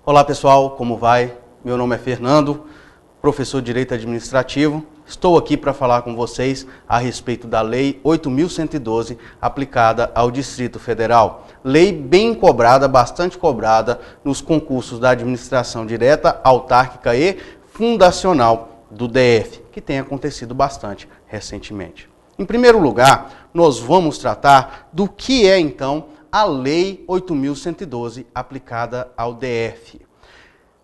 Olá pessoal, como vai? Meu nome é Fernando, professor de Direito Administrativo. Estou aqui para falar com vocês a respeito da Lei 8.112 aplicada ao Distrito Federal. Lei bem cobrada, bastante cobrada nos concursos da administração direta, autárquica e fundacional do DF, que tem acontecido bastante recentemente. Em primeiro lugar, nós vamos tratar do que é então a Lei 8.112 aplicada ao DF.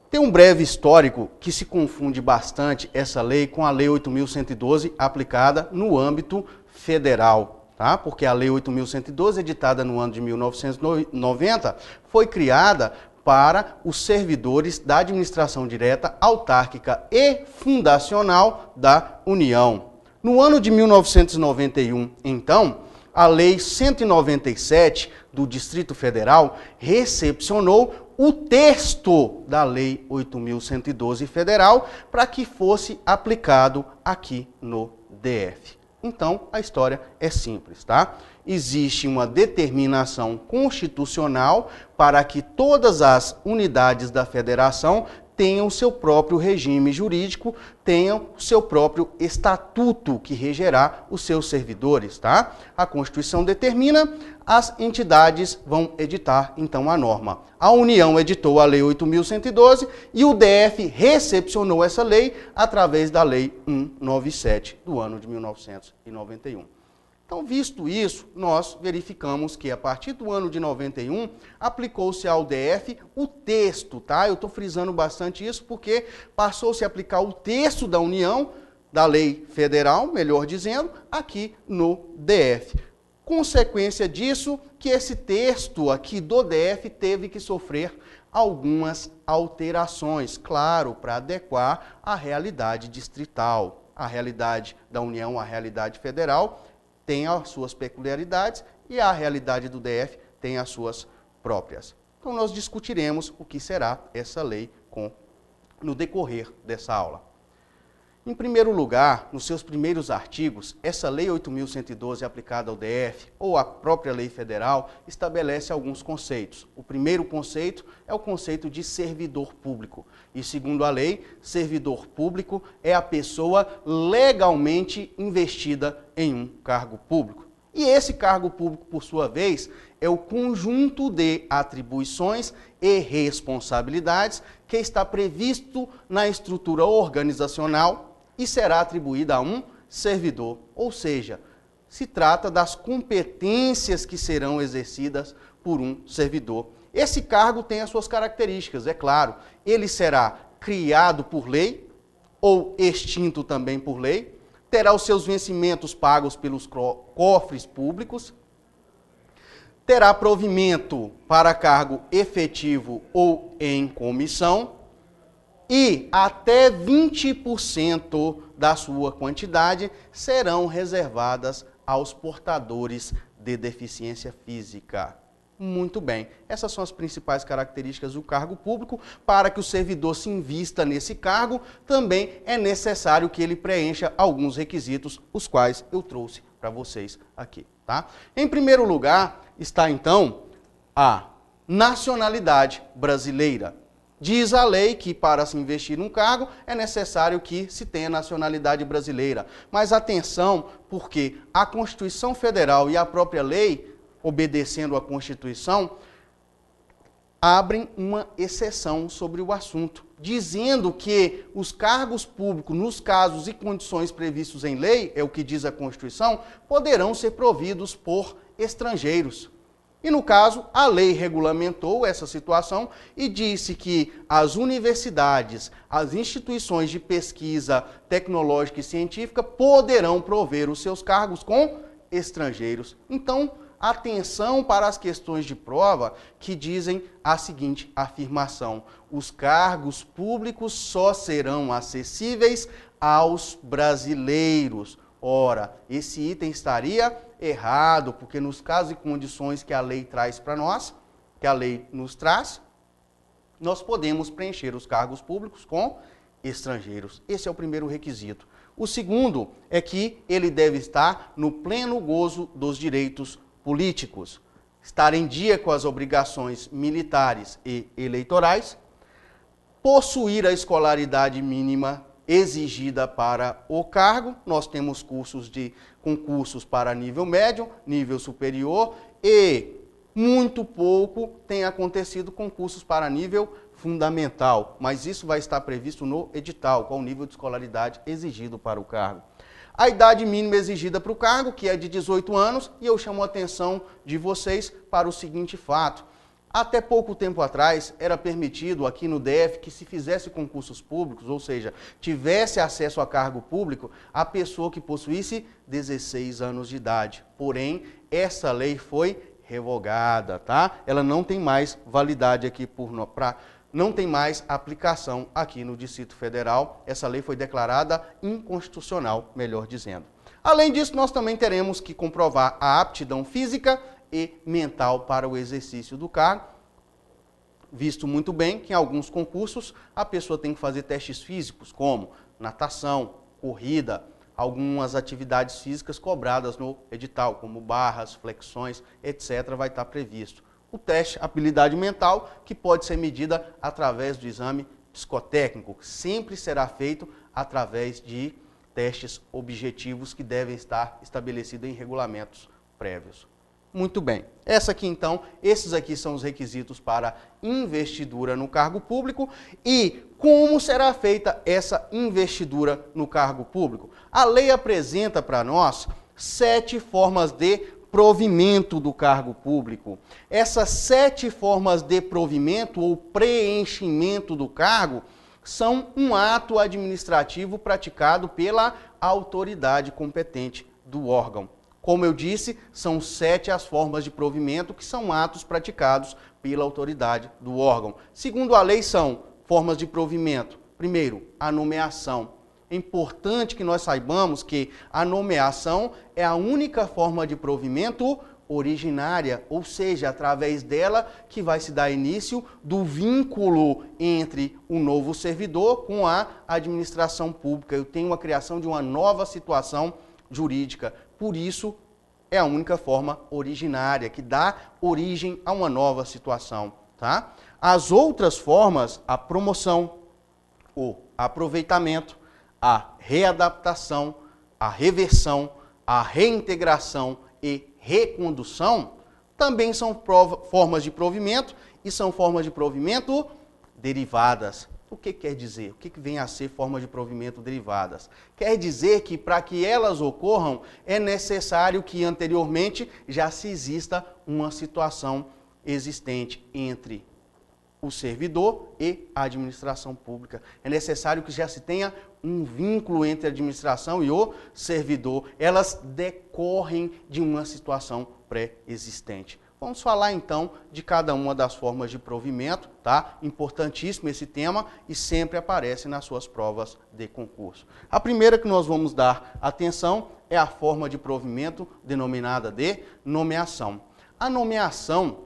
Tem um breve histórico que se confunde bastante essa lei com a Lei 8.112 aplicada no âmbito federal, tá? Porque a Lei 8.112, editada no ano de 1990, foi criada para os servidores da administração direta, autárquica e fundacional da União. No ano de 1991, então, a Lei 197 do Distrito Federal recepcionou o texto da Lei 8.112 federal para que fosse aplicado aqui no DF. Então, a história é simples, tá? Existe uma determinação constitucional para que todas as unidades da federação tenham seu próprio regime jurídico, tenham seu próprio estatuto que regerá os seus servidores, tá? A Constituição determina, as entidades vão editar, então, a norma. A União editou a Lei 8.112 e o DF recepcionou essa lei através da Lei 197 do ano de 1991. Então, visto isso, nós verificamos que a partir do ano de 91, aplicou-se ao DF o texto, tá? Eu estou frisando bastante isso porque passou-se a aplicar o texto da União, da lei federal, melhor dizendo, aqui no DF. Consequência disso, que esse texto aqui do DF teve que sofrer algumas alterações, claro, para adequar à realidade distrital. A realidade da União, a realidade federal, tem as suas peculiaridades e a realidade do DF tem as suas próprias. Então, nós discutiremos o que será essa lei no decorrer dessa aula. Em primeiro lugar, nos seus primeiros artigos, essa Lei 8.112 aplicada ao DF, ou a própria lei federal, estabelece alguns conceitos. O primeiro conceito é o conceito de servidor público. E, segundo a lei, servidor público é a pessoa legalmente investida em um cargo público. E esse cargo público, por sua vez, é o conjunto de atribuições e responsabilidades que está previsto na estrutura organizacional e será atribuída a um servidor, ou seja, se trata das competências que serão exercidas por um servidor. Esse cargo tem as suas características, é claro, ele será criado por lei ou extinto também por lei, terá os seus vencimentos pagos pelos cofres públicos, terá provimento para cargo efetivo ou em comissão, e até 20% da sua quantidade serão reservadas aos portadores de deficiência física. Muito bem, essas são as principais características do cargo público. Para que o servidor se invista nesse cargo, também é necessário que ele preencha alguns requisitos, os quais eu trouxe para vocês aqui, tá? Em primeiro lugar, está então a nacionalidade brasileira. Diz a lei que para se investir num cargo é necessário que se tenha nacionalidade brasileira. Mas atenção, porque a Constituição Federal e a própria lei, obedecendo à Constituição, abrem uma exceção sobre o assunto, dizendo que os cargos públicos, nos casos e condições previstos em lei, é o que diz a Constituição, poderão ser providos por estrangeiros. E, no caso, a lei regulamentou essa situação e disse que as universidades, as instituições de pesquisa tecnológica e científica poderão prover os seus cargos com estrangeiros. Então, atenção para as questões de prova que dizem a seguinte afirmação: os cargos públicos só serão acessíveis aos brasileiros. Ora, esse item estaria errado, porque nos casos e condições que a lei traz para nós, que a lei nos traz, nós podemos preencher os cargos públicos com estrangeiros. Esse é o primeiro requisito. O segundo é que ele deve estar no pleno gozo dos direitos políticos, estar em dia com as obrigações militares e eleitorais, possuir a escolaridade mínima exigida para o cargo. Nós temos concursos para nível médio, nível superior e muito pouco tem acontecido concursos para nível fundamental, mas isso vai estar previsto no edital, qual o nível de escolaridade exigido para o cargo. A idade mínima exigida para o cargo, que é de 18 anos, e eu chamo a atenção de vocês para o seguinte fato. Até pouco tempo atrás, era permitido aqui no DF que se fizesse concursos públicos, ou seja, tivesse acesso a cargo público, a pessoa que possuísse 16 anos de idade. Porém, essa lei foi revogada, tá? Ela não tem mais validade aqui, não tem mais aplicação aqui no Distrito Federal. Essa lei foi declarada inconstitucional, melhor dizendo. Além disso, nós também teremos que comprovar a aptidão física e mental para o exercício do cargo. Visto muito bem que em alguns concursos a pessoa tem que fazer testes físicos, como natação, corrida, algumas atividades físicas cobradas no edital, como barras, flexões, etc., vai estar previsto. O teste habilidade mental, que pode ser medida através do exame psicotécnico, sempre será feito através de testes objetivos que devem estar estabelecidos em regulamentos prévios. Muito bem. Esses aqui são os requisitos para investidura no cargo público. E como será feita essa investidura no cargo público? A lei apresenta para nós 7 formas de provimento do cargo público. Essas 7 formas de provimento ou preenchimento do cargo são um ato administrativo praticado pela autoridade competente do órgão. Como eu disse, são 7 as formas de provimento que são atos praticados pela autoridade do órgão. Segundo a lei, são formas de provimento. Primeiro, a nomeação. É importante que nós saibamos que a nomeação é a única forma de provimento originária, ou seja, através dela que vai se dar início do vínculo entre o novo servidor com a administração pública. Eu tenho a criação de uma nova situação jurídica. Por isso, é a única forma originária, que dá origem a uma nova situação. Tá? As outras formas, a promoção, o aproveitamento, a readaptação, a reversão, a reintegração e recondução, também são formas de provimento e são formas de provimento derivadas. O que quer dizer? O que vem a ser formas de provimento derivadas? Quer dizer que para que elas ocorram é necessário que anteriormente já se exista uma situação existente entre o servidor e a administração pública. É necessário que já se tenha um vínculo entre a administração e o servidor. Elas decorrem de uma situação pré-existente. Vamos falar então de cada uma das formas de provimento, tá? Importantíssimo esse tema e sempre aparece nas suas provas de concurso. A primeira que nós vamos dar atenção é a forma de provimento denominada de nomeação. A nomeação,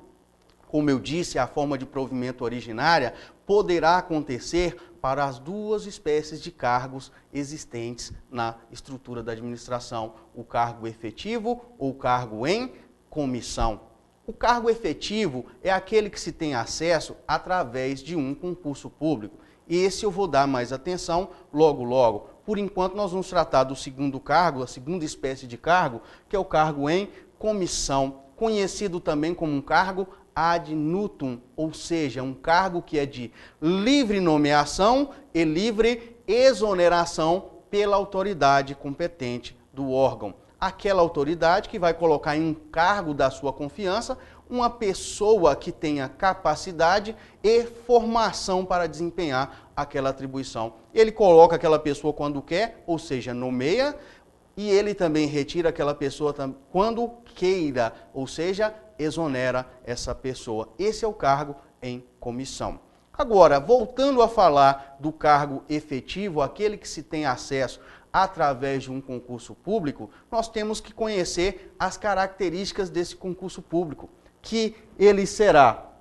como eu disse, a forma de provimento originária, poderá acontecer para as 2 espécies de cargos existentes na estrutura da administração, o cargo efetivo ou o cargo em comissão. O cargo efetivo é aquele que se tem acesso através de um concurso público. Esse eu vou dar mais atenção logo, logo. Por enquanto, nós vamos tratar do segundo cargo, a segunda espécie de cargo, que é o cargo em comissão, conhecido também como um cargo ad nutum, ou seja, um cargo que é de livre nomeação e livre exoneração pela autoridade competente do órgão. Aquela autoridade que vai colocar em um cargo da sua confiança uma pessoa que tenha capacidade e formação para desempenhar aquela atribuição. Ele coloca aquela pessoa quando quer, ou seja, nomeia, e ele também retira aquela pessoa quando queira, ou seja, exonera essa pessoa. Esse é o cargo em comissão. Agora, voltando a falar do cargo efetivo, aquele que se tem acesso através de um concurso público, nós temos que conhecer as características desse concurso público, que ele será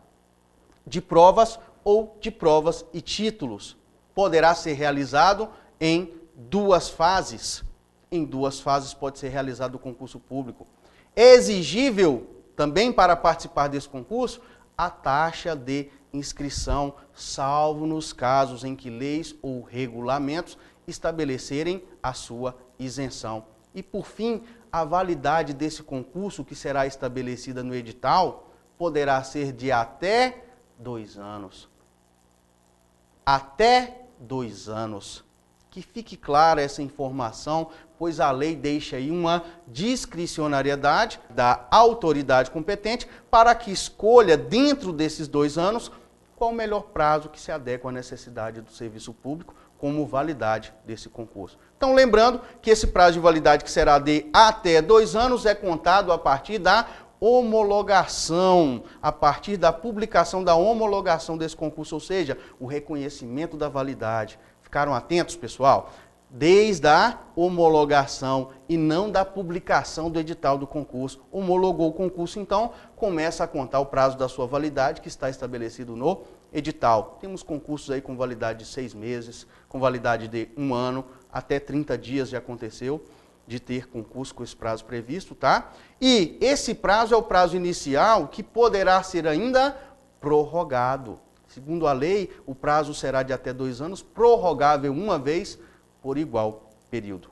de provas ou de provas e títulos. Poderá ser realizado em 2 fases. Em 2 fases pode ser realizado o concurso público. É exigível também para participar desse concurso a taxa de inscrição, salvo nos casos em que leis ou regulamentos estabelecerem a sua isenção. E, por fim, a validade desse concurso, que será estabelecida no edital, poderá ser de até 2 anos. Até 2 anos. Que fique clara essa informação, pois a lei deixa aí uma discricionariedade da autoridade competente para que escolha, dentro desses 2 anos, qual o melhor prazo que se adequa à necessidade do serviço público como validade desse concurso. Então, lembrando que esse prazo de validade, que será de até 2 anos, é contado a partir da homologação, a partir da publicação da homologação desse concurso, ou seja, o reconhecimento da validade. Ficaram atentos, pessoal? Desde a homologação e não da publicação do edital do concurso. Homologou o concurso, então, começa a contar o prazo da sua validade, que está estabelecido no edital. Temos concursos aí com validade de 6 meses, com validade de 1 ano, até 30 dias já aconteceu de ter concurso com esse prazo previsto, tá? E esse prazo é o prazo inicial, que poderá ser ainda prorrogado. Segundo a lei, o prazo será de até 2 anos, prorrogável uma vez por igual período.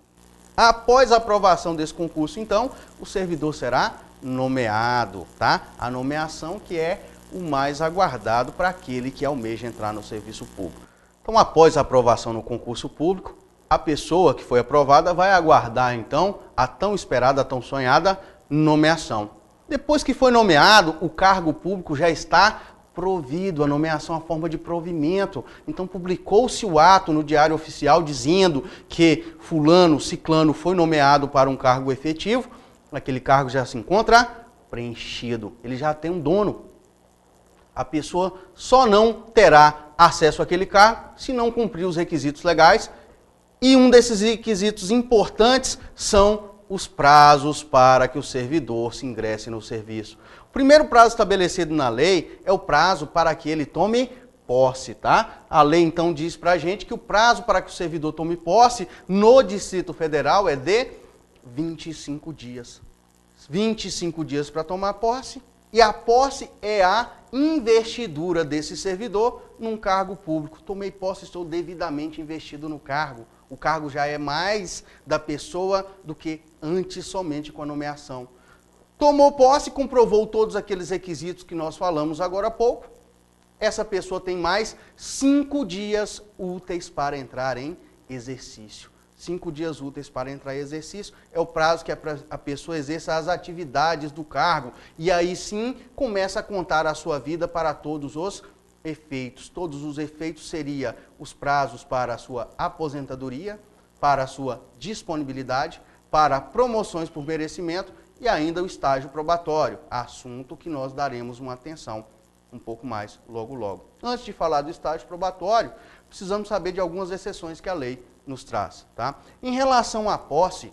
Após a aprovação desse concurso, então, o servidor será nomeado, tá? A nomeação que é o mais aguardado para aquele que almeja entrar no serviço público. Então, após a aprovação no concurso público, a pessoa que foi aprovada vai aguardar, então, a tão esperada, a tão sonhada nomeação. Depois que foi nomeado, o cargo público já está provido, a nomeação é uma forma de provimento. Então, publicou-se o ato no Diário Oficial dizendo que fulano, ciclano foi nomeado para um cargo efetivo, aquele cargo já se encontra preenchido, ele já tem um dono. A pessoa só não terá acesso àquele cargo se não cumprir os requisitos legais, e um desses requisitos importantes são os prazos para que o servidor se ingresse no serviço. O primeiro prazo estabelecido na lei é o prazo para que ele tome posse, tá? A lei então diz para a gente que o prazo para que o servidor tome posse no Distrito Federal é de 25 dias. 25 dias para tomar posse, e a posse é a investidura desse servidor num cargo público. Tomei posse, estou devidamente investido no cargo. O cargo já é mais da pessoa do que antes somente com a nomeação. Tomou posse, comprovou todos aqueles requisitos que nós falamos agora há pouco. Essa pessoa tem mais 5 dias úteis para entrar em exercício. 5 dias úteis para entrar em exercício é o prazo que a pessoa exerça as atividades do cargo. E aí sim começa a contar a sua vida para todos os efeitos. Todos os efeitos seriam os prazos para a sua aposentadoria, para a sua disponibilidade, para promoções por merecimento e ainda o estágio probatório, assunto que nós daremos uma atenção um pouco mais logo logo. Antes de falar do estágio probatório, precisamos saber de algumas exceções que a lei nos traz, tá? Em relação à posse,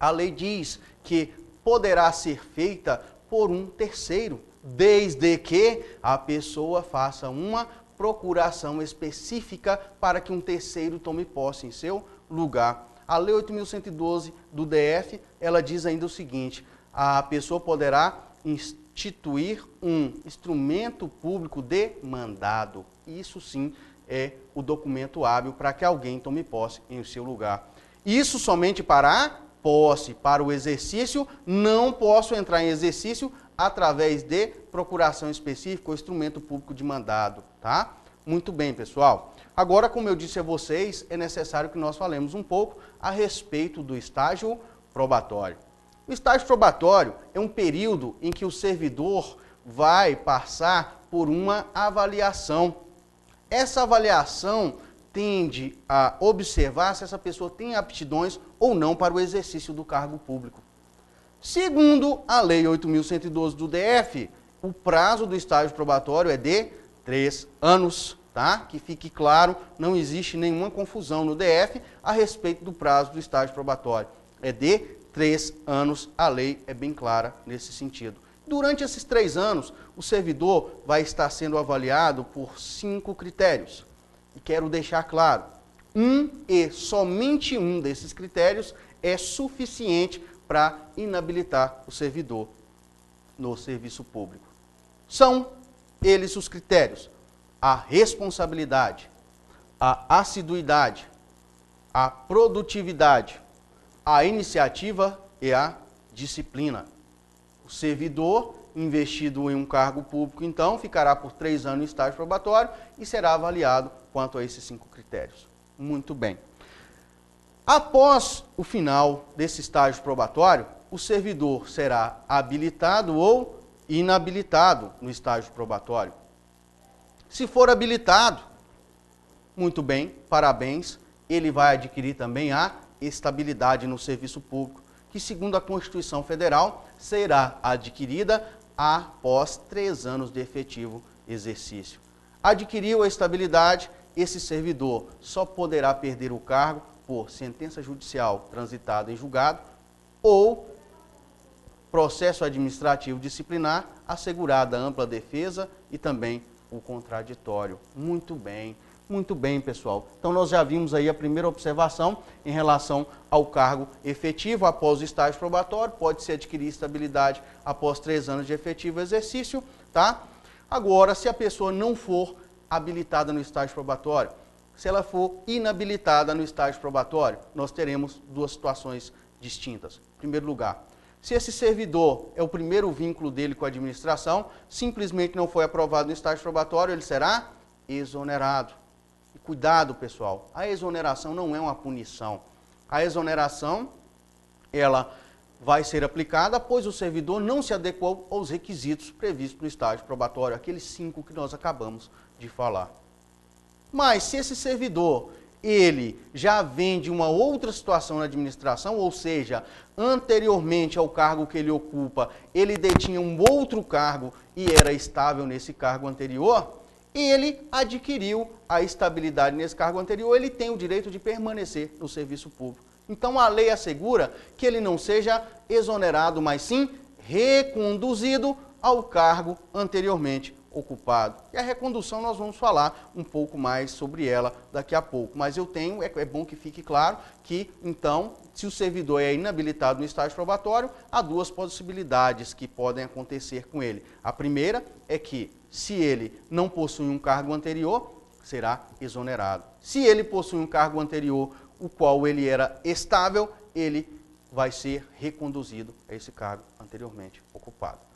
a lei diz que poderá ser feita por um terceiro, desde que a pessoa faça uma procuração específica para que um terceiro tome posse em seu lugar. A Lei 8.112 do DF, ela diz ainda o seguinte: a pessoa poderá instituir um instrumento público de mandado. Isso sim é o documento hábil para que alguém tome posse em seu lugar. Isso somente para a posse, para o exercício, não posso entrar em exercício através de procuração específica ou instrumento público de mandado, tá? Muito bem, pessoal. Agora, como eu disse a vocês, é necessário que nós falemos um pouco a respeito do estágio probatório. O estágio probatório é um período em que o servidor vai passar por uma avaliação. Essa avaliação tende a observar se essa pessoa tem aptidões ou não para o exercício do cargo público. Segundo a Lei 8.112 do DF, o prazo do estágio probatório é de 3 anos, tá? Que fique claro, não existe nenhuma confusão no DF a respeito do prazo do estágio probatório. É de 3 anos, a lei é bem clara nesse sentido. Durante esses 3 anos, o servidor vai estar sendo avaliado por 5 critérios. E quero deixar claro, somente um desses critérios é suficiente para inabilitar o servidor no serviço público. São eles os critérios: a responsabilidade, a assiduidade, a produtividade, a iniciativa e a disciplina. O servidor investido em um cargo público, então, ficará por 3 anos no estágio probatório e será avaliado quanto a esses 5 critérios. Muito bem. Após o final desse estágio probatório, o servidor será habilitado ou inabilitado no estágio probatório. Se for habilitado, muito bem, parabéns, ele vai adquirir também a estabilidade no serviço público, que, segundo a Constituição Federal, será adquirida após 3 anos de efetivo exercício. Adquiriu a estabilidade, esse servidor só poderá perder o cargo por sentença judicial transitada em julgado ou processo administrativo disciplinar, assegurada a ampla defesa e também o contraditório. Muito bem, pessoal. Então, nós já vimos aí a primeira observação em relação ao cargo efetivo após o estágio probatório. Pode se adquirir estabilidade após 3 anos de efetivo exercício, tá? Agora, se a pessoa não for habilitada no estágio probatório, se ela for inabilitada no estágio probatório, nós teremos 2 situações distintas. Em primeiro lugar, se esse servidor é o primeiro vínculo dele com a administração, simplesmente não foi aprovado no estágio probatório, ele será exonerado. E cuidado, pessoal, a exoneração não é uma punição. A exoneração, ela vai ser aplicada, pois o servidor não se adequou aos requisitos previstos no estágio probatório, aqueles 5 que nós acabamos de falar. Mas se esse servidor, ele já vem de uma outra situação na administração, ou seja, anteriormente ao cargo que ele ocupa, ele detinha um outro cargo e era estável nesse cargo anterior, ele adquiriu a estabilidade nesse cargo anterior, ele tem o direito de permanecer no serviço público. Então, a lei assegura que ele não seja exonerado, mas sim reconduzido ao cargo anteriormente ocupado. E a recondução nós vamos falar um pouco mais sobre ela daqui a pouco. Mas é bom que fique claro que, então, se o servidor é inabilitado no estágio probatório, há 2 possibilidades que podem acontecer com ele. A primeira é que, se ele não possui um cargo anterior, será exonerado. Se ele possui um cargo anterior, o qual ele era estável, ele vai ser reconduzido a esse cargo anteriormente ocupado.